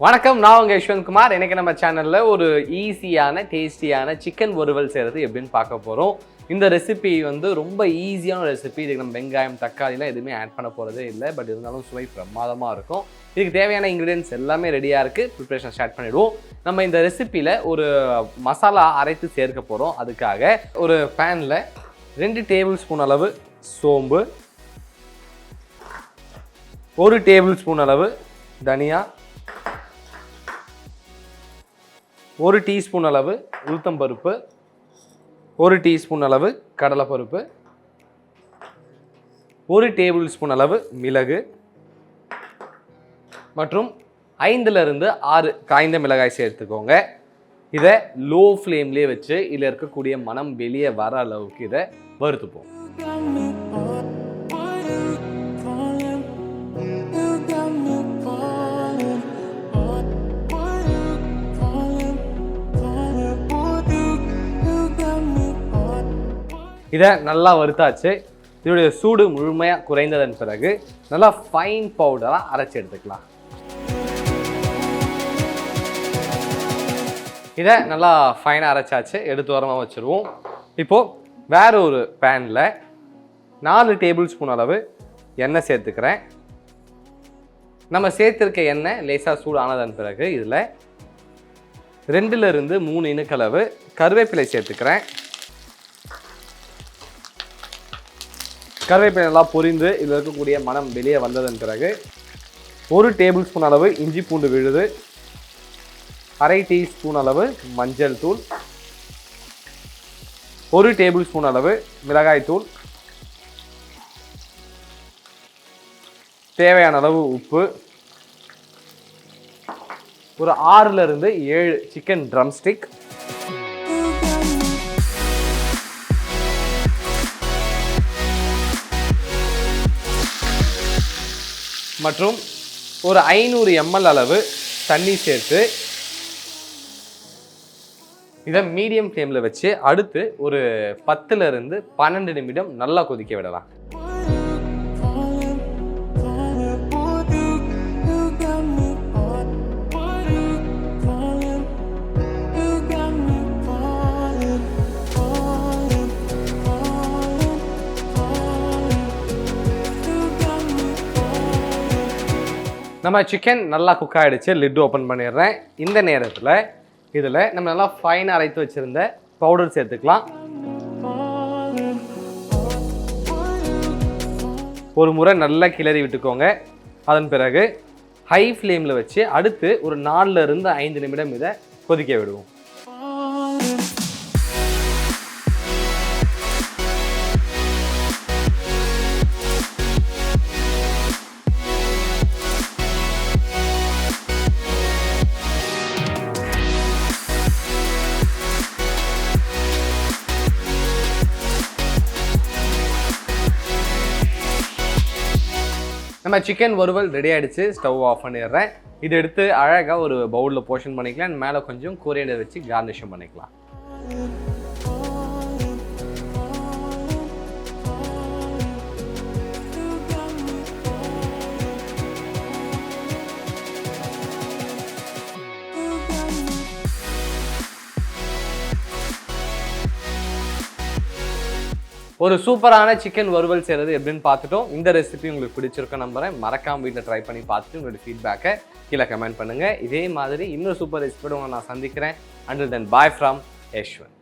வணக்கம், நான் உங்கள் யஷ்வந்த்குமார். எனக்கு நம்ம சேனலில் ஒரு ஈஸியான டேஸ்டியான சிக்கன் வறுவல் செய்கிறது எப்படின்னு பார்க்க போகிறோம். இந்த ரெசிபி ரொம்ப ஈஸியான ரெசிபி. இதுக்கு நம்ம வெங்காயம் தக்காளிலாம் எதுவுமே ஆட் பண்ண போகிறதே இல்லை. பட் இருந்தாலும் சுவை பிரமாதமாக இருக்கும். இதுக்கு தேவையான இன்க்ரீடியன்ஸ் எல்லாமே ரெடியாக இருக்குது. ப்ரிப்ரேஷன் ஸ்டார்ட் பண்ணிவிடுவோம். நம்ம இந்த ரெசிப்பியில் ஒரு மசாலா அரைத்து சேர்க்க போகிறோம். அதுக்காக ஒரு பேனில் 2 டேபிள் ஸ்பூன் அளவு சோம்பு, 1 டேபிள் ஸ்பூன் அளவு தனியா, 1 டீஸ்பூன் அளவு உளுத்தம்பருப்பு, 1 டீஸ்பூன் அளவு கடலைப்பருப்பு, 1 டேபிள் ஸ்பூன் அளவு மிளகு மற்றும் 5லிருந்து 6 காய்ந்த மிளகாய் சேர்த்துக்கோங்க. இதை லோ ஃப்ளேம்லேயே வச்சு இதில் இருக்கக்கூடிய மனம் வெளியே வர அளவுக்கு இதை வறுத்துப்போம். இதை நல்லா வறுத்தாச்சு. இதோடைய சூடு முழுமையாக குறைந்ததன் பிறகு நல்லா ஃபைன் பவுடராக அரைச்சி எடுத்துக்கலாம். இதை நல்லா ஃபைனாக அரைச்சாச்சு, எடுத்து ஓரமாக வச்சுருவோம். இப்போது வேற ஒரு பேனில் 4 டேபிள் ஸ்பூன் அளவு எண்ணெய் சேர்த்துக்கிறேன். நம்ம சேர்த்துருக்க எண்ணெய் லேசாக சூடு ஆனதன் பிறகு இதில் 2லிருந்து 3 இனுக்களவு கருவேப்பிலை சேர்த்துக்கிறேன். கருவேப்பிலை நல்லா பொரிந்து இதில் இருக்கக்கூடிய மனம் வெளியே வந்ததன் பிறகு 1 டேபிள் ஸ்பூன் அளவு இஞ்சி பூண்டு விழுது, 1/2 டீஸ்பூன் அளவு மஞ்சள் தூள், 1 டேபிள் ஸ்பூன் அளவு மிளகாய் தூள், தேவையான அளவு உப்பு, ஒரு 6லிருந்து 7 சிக்கன் ட்ரம் ஸ்டிக், மற்றும் ஒரு 500 ml அளவு தண்ணி சேர்த்து இதை மீடியம் ஃப்ளேமில் வச்சு அடுத்து ஒரு 10லிருந்து 12 நிமிடம் நல்லா கொதிக்க விடலாம். நம்ம சிக்கன் நல்லா குக் ஆகிடுச்சு. லிட் ஓப்பன் பண்ணிடுறேன். இந்த நேரத்தில் இதில் நம்ம நல்லா ஃபைனாக அரைத்து வச்சுருந்த பவுடர் சேர்த்துக்கலாம். ஒரு முறை நல்லா கிளறி விட்டுக்கோங்க. அதன் பிறகு ஹை ஃப்ளேமில் வச்சு அடுத்து ஒரு 4லிருந்து 5 நிமிடம் இதை கொதிக்க விடுவோம். நம்ம சிக்கன் வறுவல் ரெடி ஆகிடுச்சு. ஸ்டவ் ஆஃப் பண்ணிடுறேன். இதை எடுத்து அழகாக ஒரு பவுலில் போர்ஷன் பண்ணிக்கலாம். மேலே கொஞ்சம் கொரியண்டர் வச்சு கார்னிஷும் பண்ணிக்கலாம். ஒரு சூப்பரான சிக்கன் வறுவல் செய்கிறது எப்படின்னு பார்த்துட்டோம். இந்த ரெசிபி உங்களுக்கு பிடிச்சிருக்க நம்புறேன். மறக்காம வீட்டில் ட்ரை பண்ணி பார்த்துட்டு உங்களுடைய ஃபீட்பேக்கை கீழே கமெண்ட் பண்ணுங்கள். இதே மாதிரி இன்னொரு சூப்பர் ரெசிபியோட நான் சந்திக்கிறேன். Until then, bye from Yashwant.